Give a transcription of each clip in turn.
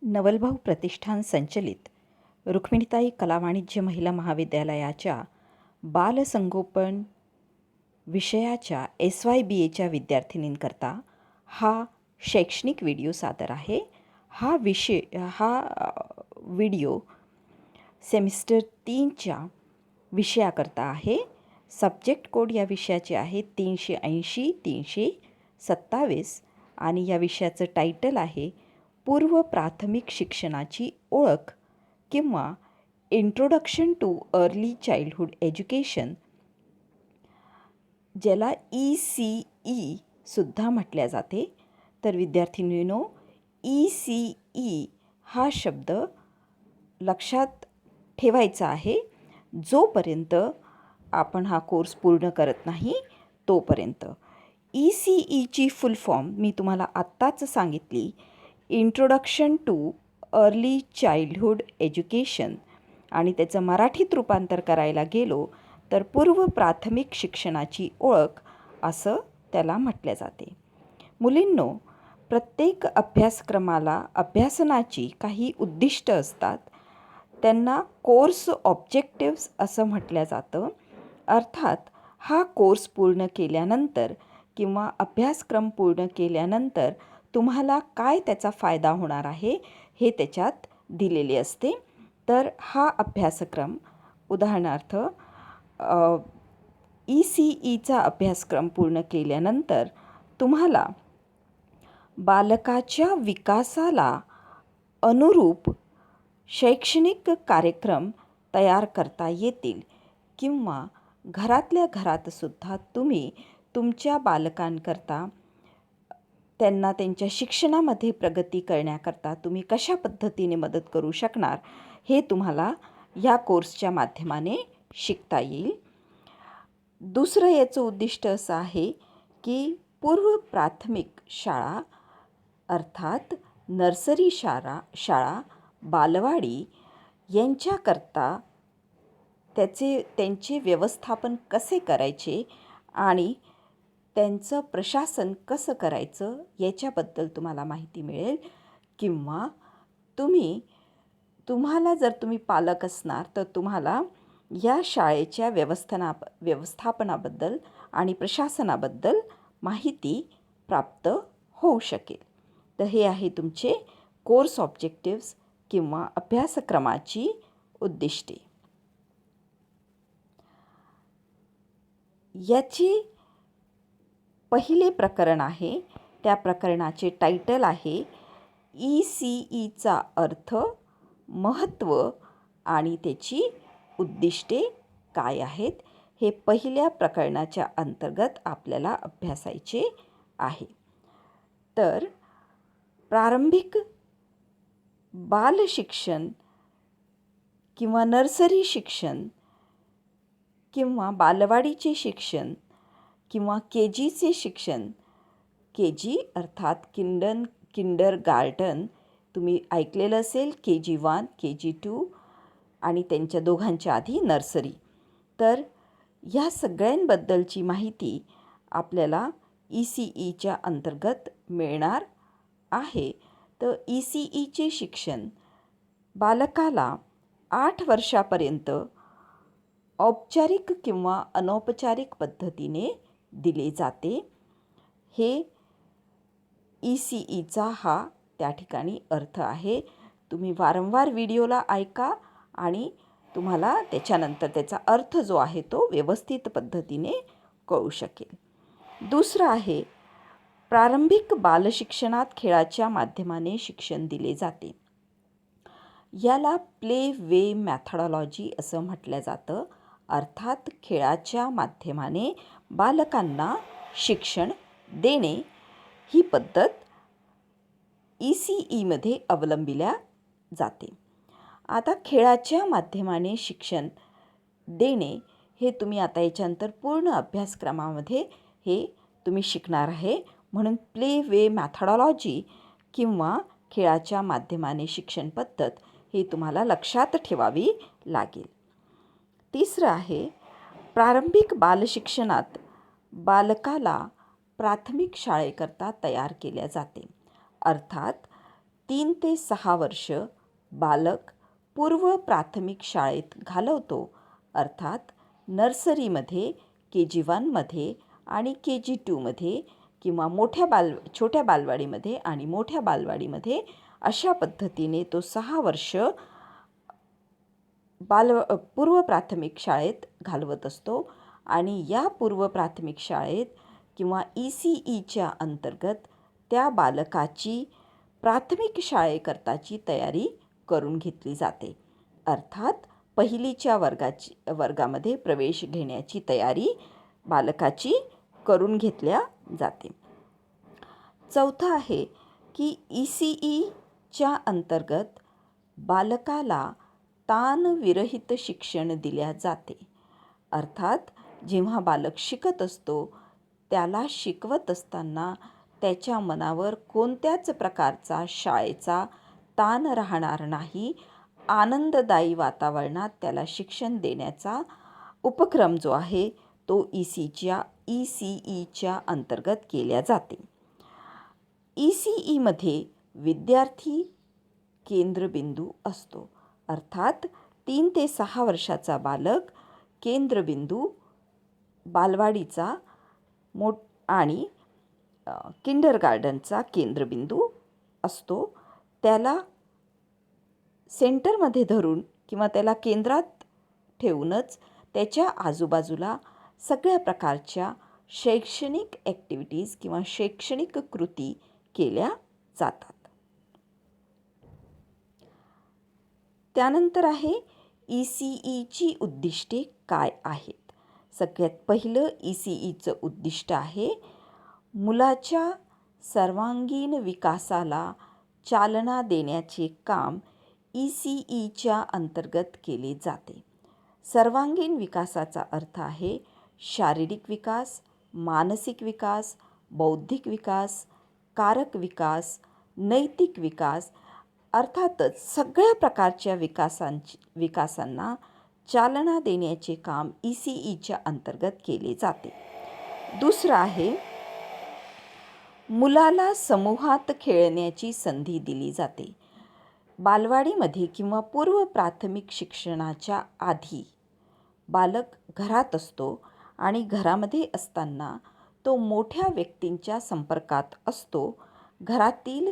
नवलभाऊ प्रतिष्ठान संचलित रुक्मिणीताई कला वाणिज्य महिला महाविद्यालयाच्या बालसंगोपन विषयाच्या SYBAच्या विद्यार्थिनींकरता हा शैक्षणिक व्हिडिओ सादर आहे. हा व्हिडिओ सेमिस्टर 3च्या विषयाकरता आहे. सब्जेक्ट कोड या विषयाचे आहे 380 327 आणि या विषयाचं टायटल आहे पूर्व प्राथमिक शिक्षणाची ओळख किंवा introduction too early childhood education, ज्याला ECE सुद्धा म्हटल्या जाते. तर विद्यार्थिनींनो, ECE हा शब्द लक्षात ठेवायचा आहे. जोपर्यंत आपण हा कोर्स पूर्ण करत नाही तोपर्यंत. ECEची फुल फॉर्म मी तुम्हाला आत्ताच सांगितली, introduction too early childhood education, आणि त्याचं मराठीत रूपांतर करायला गेलो तर पूर्व प्राथमिक शिक्षणाची ओळख असं त्याला म्हटले जाते. मुलींनो, प्रत्येक अभ्यासक्रमाला अभ्यासनाची काही उद्दिष्ट असतात. त्यांना कोर्स ऑब्जेक्टिव्स असं म्हटलं जातं. अर्थात हा कोर्स पूर्ण केल्यानंतर किंवा अभ्यासक्रम पूर्ण केल्यानंतर तुम्हाला काय त्याचा फायदा होणार आहे हे त्याच्यात दिलेले असते. तर हा अभ्यासक्रम, उदाहरणार्थ ECEचा अभ्यासक्रम पूर्ण केल्यानंतर तुम्हाला बालकाच्या विकासाला अनुरूप शैक्षणिक कार्यक्रम तयार करता येतील किंवा घरातल्या घरातसुद्धा तुम्ही तुमच्या बालकांकरता त्यांना त्यांच्या शिक्षणामध्ये प्रगती करण्याकरता तुम्ही कशा पद्धतीने मदत करू शकणार हे तुम्हाला या कोर्सच्या माध्यमाने शिकता येईल. दुसरं याचं उद्दिष्ट असं आहे की पूर्व प्राथमिक शाळा अर्थात नर्सरी शाळा, बालवाडी यांच्याकरता त्यांचे व्यवस्थापन कसे करायचे आणि त्यांचं प्रशासन कसं करायचं याच्याबद्दल तुम्हाला माहिती मिळेल. किंवा तुम्हाला जर तुम्ही पालक असणार तर तुम्हाला या शाळेच्या व्यवस्थापनाबद्दल आणि प्रशासनाबद्दल माहिती प्राप्त होऊ शकेल. तर हे आहे तुमचे कोर्स ऑब्जेक्टिव्स किंवा अभ्यासक्रमाची उद्दिष्टे. याचे पहिले प्रकरण आहे, त्या प्रकरणाचे टायटल आहे ECEचा अर्थ, महत्त्व आणि त्याची उद्दिष्टे काय आहेत. हे पहिल्या प्रकरणाच्या अंतर्गत आपल्याला अभ्यासायचे आहे. तर प्रारंभिक बालशिक्षण किंवा नर्सरी शिक्षण किंवा बालवाडीचे शिक्षण किंवा KGचे शिक्षण, KG अर्थात किंडर गार्डन, तुम्ही ऐकलेलं असेल KG1, KG2 आणि त्यांच्या दोघांच्या आधी नर्सरी. तर ह्या सगळ्यांबद्दलची माहिती आपल्याला ECEच्या अंतर्गत मिळणार आहे. तर ECEचे शिक्षण बालकाला 8 वर्षापर्यंत औपचारिक किंवा अनौपचारिक पद्धतीने दिले जाते. हे ECEचा हा त्या ठिकाणी अर्थ आहे. तुम्ही वारंवार व्हिडिओला ऐका आणि तुम्हाला त्याच्यानंतर त्याचा अर्थ जो आहे तो व्यवस्थित पद्धतीने कळू शकेल. दुसरं आहे, प्रारंभिक बालशिक्षणात खेळाच्या माध्यमाने शिक्षण दिले जाते. याला प्ले वे मॅथडॉलॉजी असं म्हटलं जातं. अर्थात खेळाच्या माध्यमाने बालकांना शिक्षण देणे ही पद्धत ECEमध्ये अवलंबिल्या जाते. आता खेळाच्या माध्यमाने शिक्षण देणे हे तुम्ही आता याच्यानंतर पूर्ण अभ्यासक्रमामध्ये हे तुम्ही शिकणार आहे. म्हणून प्ले वे मॅथडॉलॉजी किंवा खेळाच्या माध्यमाने शिक्षण पद्धत हे तुम्हाला लक्षात ठेवावी लागेल. तिसरं आहे, प्रारंभिक बालशिक्षणात बालकाला प्राथमिक शाळेकरता तयार केल्या जाते. अर्थात 3 ते 6 वर्ष बालक पूर्व प्राथमिक शाळेत घालवतो, अर्थात नर्सरीमध्ये, KG1मध्ये आणि KG2मध्ये किंवा छोट्या बालवाडीमध्ये आणि मोठ्या बालवाडीमध्ये अशा पद्धतीने तो 6 वर्ष पूर्व प्राथमिक शाळेत घालवत असतो. आणि या पूर्व प्राथमिक शाळेत किंवा ECEच्या अंतर्गत त्या बालकाची प्राथमिक शाळेकरताची तयारी करून घेतली जाते, अर्थात पहिलीच्या वर्गामध्ये प्रवेश घेण्याची तयारी बालकाची करून घेतल्या जाते. चौथं आहे की ECEच्या अंतर्गत बालकाला ताणविरहित शिक्षण दिल्या जाते, अर्थात जेव्हा बालक शिकत असतो त्याला शिकवत असताना त्याच्या मनावर कोणत्याच प्रकारचा शाळेचा ताण राहणार नाही. आनंददायी वातावरणात त्याला शिक्षण देण्याचा उपक्रम जो आहे तो ECEच्या अंतर्गत केल्या जाते. ECEमध्ये विद्यार्थी केंद्रबिंदू असतो, अर्थात 3 ते 6 वर्षाचा बालक केंद्रबिंदू बालवाडीचा आणि किंडरगार्टनचा केंद्रबिंदू असतो. त्याला सेंटरमध्ये धरून किंवा त्याला केंद्रात ठेवूनच त्याच्या आजूबाजूला सगळ्या प्रकारच्या शैक्षणिक ॲक्टिव्हिटीज किंवा शैक्षणिक कृती केल्या जातात. त्यानंतर आहे ECEची उद्दिष्टे काय आहेत. सगळ्यात पहिलं ECEचं उद्दिष्ट आहे मुलाच्या सर्वांगीण विकासाला चालना देण्याचे काम ECEच्या अंतर्गत केले जाते. सर्वांगीण विकासाचा अर्थ आहे शारीरिक विकास, मानसिक विकास, बौद्धिक विकास, कारक विकास, नैतिक विकास, अर्थातच सगळ्या प्रकारच्या विकासांना चालना देण्याचे काम ECEच्या अंतर्गत केले जाते. दुसरं आहे मुलाला समूहात खेळण्याची संधी दिली जाते. बालवाडीमध्ये किंवा पूर्व प्राथमिक शिक्षणाच्या आधी बालक घरात असतो आणि घरामध्ये असताना तो मोठ्या व्यक्तींच्या संपर्कात असतो. घरातील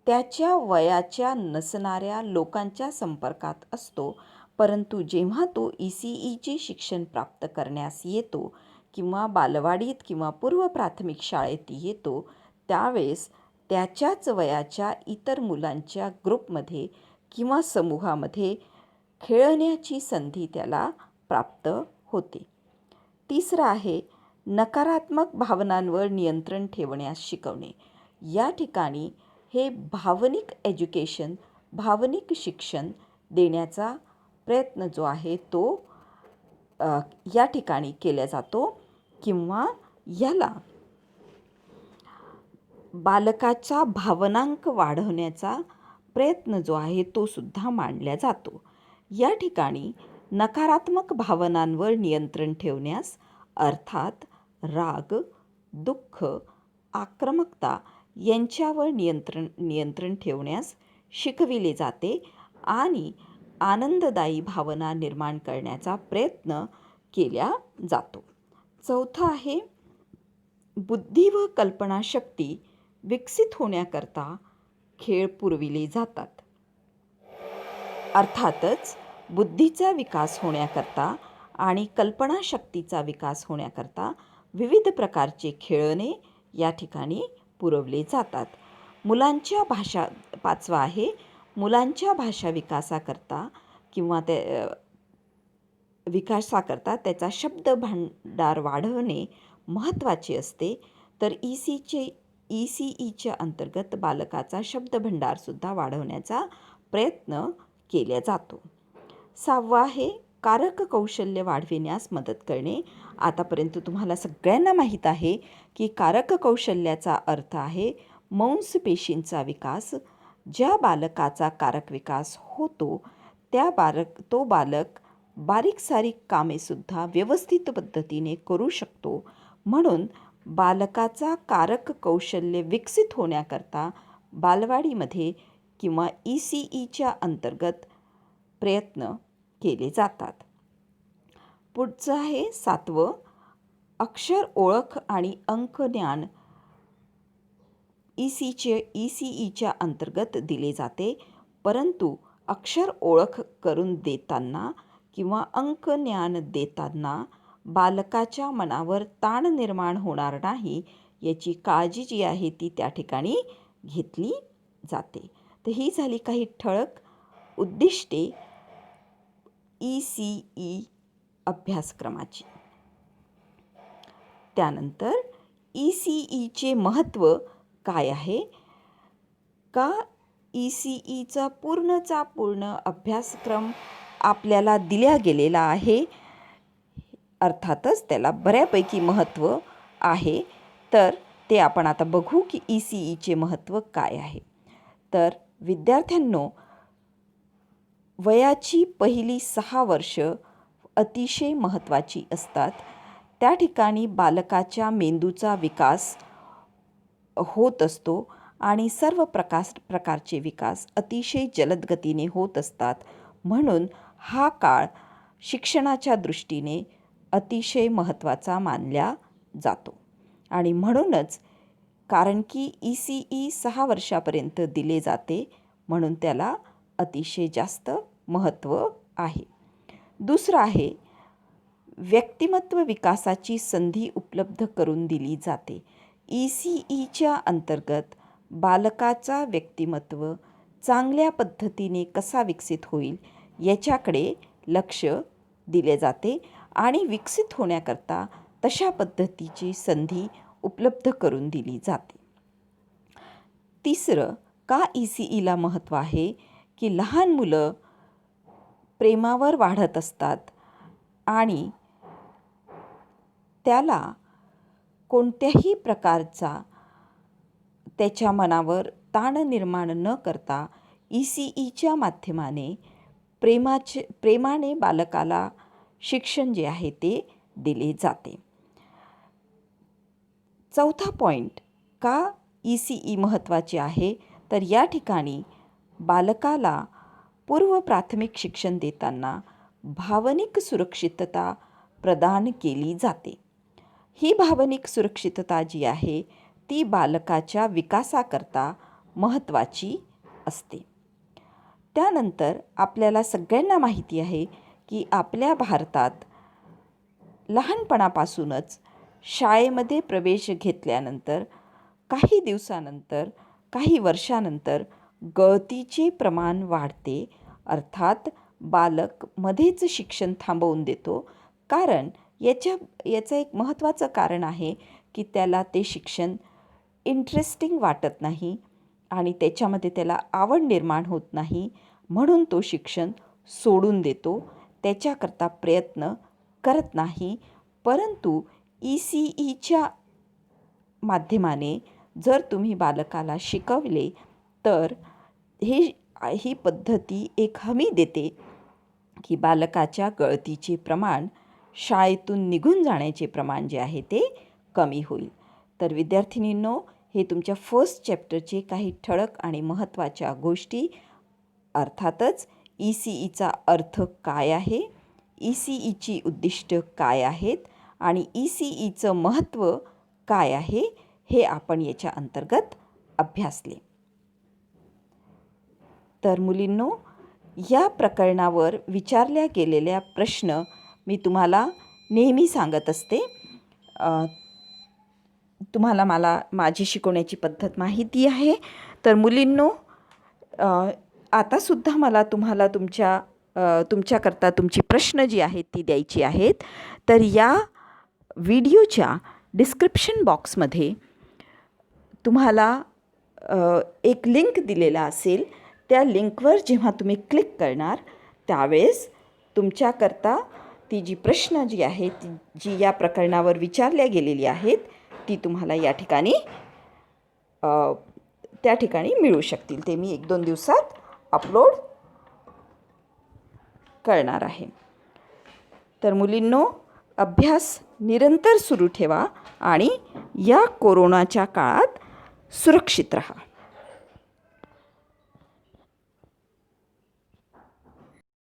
त्याच्या वयाच्या नसणाऱ्या लोकांच्या संपर्कात असतो. परंतु जेव्हा तो ECEचे शिक्षण प्राप्त करण्यास येतो किंवा बालवाडीत किंवा पूर्व प्राथमिक शाळेत येतो त्यावेळेस त्याच्याच वयाच्या इतर मुलांच्या ग्रुपमध्ये किंवा समूहामध्ये खेळण्याची संधी त्याला प्राप्त होते. तिसरं आहे नकारात्मक भावनांवर नियंत्रण ठेवण्यास शिकवणे. या ठिकाणी हे भावनिक एज्युकेशन, भावनिक शिक्षण देण्याचा प्रयत्न जो आहे तो या ठिकाणी केला जातो किंवा याला बालकाचा भावनांक वाढवण्याचा प्रयत्न जो आहे तो सुद्धा मांडला जातो. या ठिकाणी नकारात्मक भावनांवर नियंत्रण ठेवण्यास अर्थात राग, दुःख, आक्रमकता यांच्यावर नियंत्रण ठेवण्यास शिकविले जाते आणि आनंददायी भावना निर्माण करण्याचा प्रयत्न केला जातो. चौथं आहे बुद्धी व कल्पनाशक्ती विकसित होण्याकरता खेळ पुरविले जातात. अर्थातच बुद्धीचा विकास होण्याकरता आणि कल्पनाशक्तीचा विकास होण्याकरता विविध प्रकारचे खेळणे या ठिकाणी पुरवले जातात. पाचवा आहे मुलांच्या भाषा विकासाकरता किंवा विकासाकरता त्याचा शब्द भांडार वाढवणे महत्त्वाचे असते. तर ECEच्या अंतर्गत बालकाचा शब्दभंडारसुद्धा वाढवण्याचा प्रयत्न केला जातो. 6वं आहे कारक कौशल्य वाढविण्यास मदत करणे. आतापर्यंत तुम्हाला सगळ्यांना माहीत आहे की कारक कौशल्याचा अर्थ आहे मांसपेशींचा विकास. ज्या बालकाचा कारक विकास होतो तो बालक बारीक सारीक कामेसुद्धा व्यवस्थित पद्धतीने करू शकतो. म्हणून बालकाचा कारक कौशल्य विकसित होण्याकरता बालवाडीमध्ये किंवा ECEच्या अंतर्गत प्रयत्न केले जातात. पुढचं आहे 7वं, अक्षर ओळख आणि अंक ज्ञान ECEच्या अंतर्गत दिले जाते, परंतु अक्षर ओळख करून देताना किंवा अंक ज्ञान देताना बालकाच्या मनावर ताण निर्माण होणार नाही याची काळजी जी आहे ती त्या ठिकाणी घेतली जाते. तर ही झाली काही ठळक उद्दिष्टे ECE अभ्यासक्रमाची. त्यानंतर ECEचे महत्त्व काय आहे? का ECEचा पूर्णचा पूर्ण अभ्यासक्रम आपल्याला दिला गेलेला आहे? अर्थातच त्याला बऱ्यापैकी महत्त्व आहे. तर ते आपण आता बघू की ECEचे महत्त्व काय आहे. तर विद्यार्थ्यांनो, वयाची पहिली 6 वर्ष अतिशय महत्त्वाची असतात. त्या ठिकाणी बालकाच्या मेंदूचा विकास होत असतो आणि सर्व प्रकारचे विकास अतिशय जलद गतीने होत असतात. म्हणून हा काळ शिक्षणाच्या दृष्टीने अतिशय महत्त्वाचा मानला जातो. आणि म्हणूनच कारण की ECE 6 वर्षापर्यंत दिले जाते म्हणून त्याला अतिशय जास्त महत्त्व आहे. दुसरं आहे व्यक्तिमत्व विकासाची संधी उपलब्ध करून दिली जाते. ECEच्या अंतर्गत बालकाचा व्यक्तिमत्व चांगल्या पद्धतीने कसा विकसित होईल याच्याकडे लक्ष दिले जाते आणि विकसित होण्याकरता तशा पद्धतीची संधी उपलब्ध करून दिली जाते. तिसरं, का ECEला महत्त्व आहे की लहान मुलं प्रेमावर वाढत असतात आणि त्याला कोणत्याही प्रकारचा त्याच्या मनावर ताण निर्माण न करता ECEच्या माध्यमाने प्रेमाने बालकाला शिक्षण जे आहे ते दिले जाते. चौथा पॉईंट, का ECE महत्त्वाचे आहे? तर या ठिकाणी बालकाला पूर्व प्राथमिक शिक्षण देताना भावनिक सुरक्षितता प्रदान केली जाते. ही भावनिक सुरक्षितता जी आहे ती बालकाच्या विकासाकरता महत्त्वाची असते. त्यानंतर आपल्याला सगळ्यांना माहिती आहे की आपल्या भारतात लहानपणापासूनच शाळेमध्ये प्रवेश घेतल्यानंतर काही दिवसानंतर, काही वर्षानंतर गळतीचे प्रमाण वाढते. अर्थात बालक मध्येच शिक्षण थांबवून देतो. कारण याचं एक महत्त्वाचं कारण आहे की त्याला ते शिक्षण इंटरेस्टिंग वाटत नाही आणि त्याच्यामध्ये त्याला आवड निर्माण होत नाही, म्हणून तो शिक्षण सोडून देतो, त्याच्याकरता प्रयत्न करत नाही. परंतु ECEच्या माध्यमाने जर तुम्ही बालकाला शिकवले तर ही पद्धती एक हमी देते की बालकाच्या गळतीचे प्रमाण, शाळेतून निघून जाण्याचे प्रमाण जे आहे ते कमी होईल. तर विद्यार्थिनींनो, हे तुमच्या फर्स्ट चॅप्टरचे काही ठळक आणि महत्त्वाच्या गोष्टी. अर्थातच ECEचा अर्थ काय आहे, ECEची उद्दिष्ट काय आहेत आणि ECEचं महत्त्व काय आहे हे आपण याच्या अंतर्गत अभ्यासले. तर मुलींनो, या प्रकरणावर विचारल्या गेलेल्या प्रश्न मी तुम्हाला नेहमी सांगत असते. तुम्हाला माझी शिकवण्याची पद्धत माहिती आहे. तर मुलींनो, आतासुद्धा मला तुम्हाला तुमच्याकरता तुमची प्रश्न जी आहेत ती द्यायची आहेत. तर या व्हिडिओच्या डिस्क्रिप्शन बॉक्समध्ये तुम्हाला एक लिंक दिलेला असेल. त्या लिंकवर जेव्हा तुम्ही क्लिक करणार त्यावेळेस तुमच्याकरता ती जी प्रश्न जी आहेत जी या प्रकरणावर विचारल्या गेलेली आहेत ती तुम्हाला त्या ठिकाणी मिळू शकतील. ते मी 1-2 दिवसात अपलोड करणार आहे. तर मुलींनो, अभ्यास निरंतर सुरू ठेवा आणि या कोरोनाच्या काळात सुरक्षित राहा.